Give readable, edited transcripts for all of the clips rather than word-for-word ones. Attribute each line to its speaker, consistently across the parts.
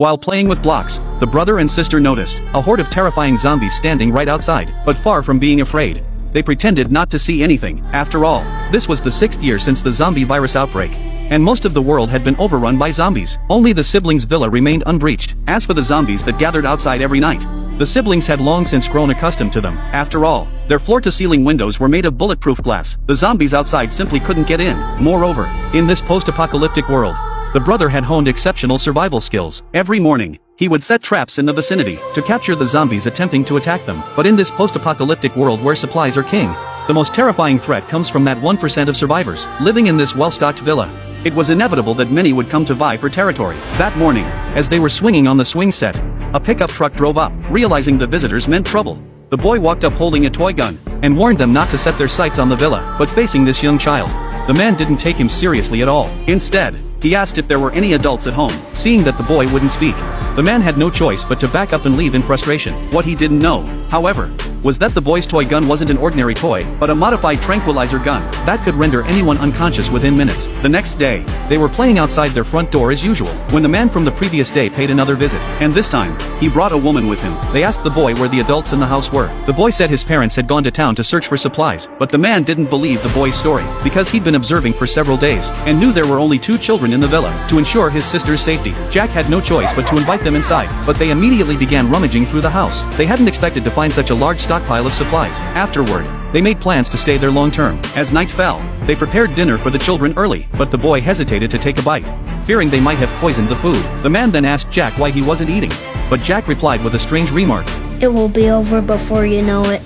Speaker 1: While playing with blocks, the brother and sister noticed a horde of terrifying zombies standing right outside, but far from being afraid. They pretended not to see anything. After all, this was the 6th year since the zombie virus outbreak, and most of the world had been overrun by zombies. Only the siblings' villa remained unbreached. As for the zombies that gathered outside every night, the siblings had long since grown accustomed to them. After all, their floor-to-ceiling windows were made of bulletproof glass. The zombies outside simply couldn't get in. Moreover, in this post-apocalyptic world, the brother had honed exceptional survival skills. Every morning, he would set traps in the vicinity to capture the zombies attempting to attack them. But in this post-apocalyptic world where supplies are king, the most terrifying threat comes from that 1% of survivors living in this well-stocked villa. It was inevitable that many would come to vie for territory. That morning, as they were swinging on the swing set, a pickup truck drove up. Realizing the visitors meant trouble, the boy walked up holding a toy gun and warned them not to set their sights on the villa. But facing this young child, the man didn't take him seriously at all. Instead, he asked if there were any adults at home. Seeing that the boy wouldn't speak, the man had no choice but to back up and leave in frustration. What he didn't know, however, was that the boy's toy gun wasn't an ordinary toy, but a modified tranquilizer gun that could render anyone unconscious within minutes. The next day, they were playing outside their front door as usual, when the man from the previous day paid another visit, and this time, he brought a woman with him. They asked the boy where the adults in the house were. The boy said his parents had gone to town to search for supplies, but the man didn't believe the boy's story, because he'd been observing for several days, and knew there were only 2 children in the villa. To ensure his sister's safety, Jack had no choice but to invite them inside, but they immediately began rummaging through the house. They hadn't expected to find such a large stockpile of supplies. Afterward, they made plans to stay there long term. As night fell, they prepared dinner for the children early, but the boy hesitated to take a bite, fearing they might have poisoned the food. The man then asked Jack why he wasn't eating, but Jack replied with a strange remark.
Speaker 2: It will be over before you know it.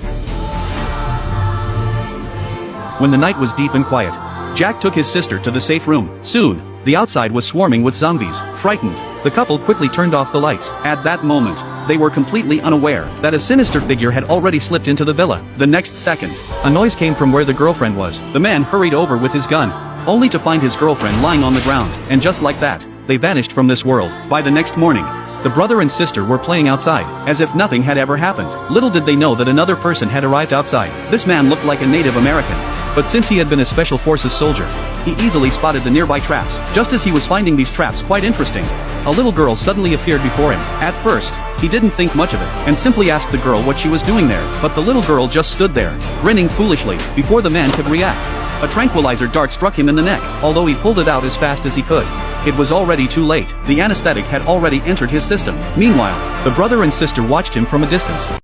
Speaker 1: When the night was deep and quiet, Jack took his sister to the safe room. Soon, the outside was swarming with zombies. Frightened, the couple quickly turned off the lights. At that moment, they were completely unaware that a sinister figure had already slipped into the villa. The next second, a noise came from where the girlfriend was. The man hurried over with his gun, only to find his girlfriend lying on the ground, and just like that, they vanished from this world. By the next morning, the brother and sister were playing outside, as if nothing had ever happened. Little did they know that another person had arrived outside. This man looked like a Native American, but since he had been a Special Forces soldier, he easily spotted the nearby traps. Just as he was finding these traps quite interesting, a little girl suddenly appeared before him. At first, he didn't think much of it, and simply asked the girl what she was doing there. But the little girl just stood there, grinning foolishly, before the man could react. A tranquilizer dart struck him in the neck, although he pulled it out as fast as he could. It was already too late. The anesthetic had already entered his system. Meanwhile, the brother and sister watched him from a distance.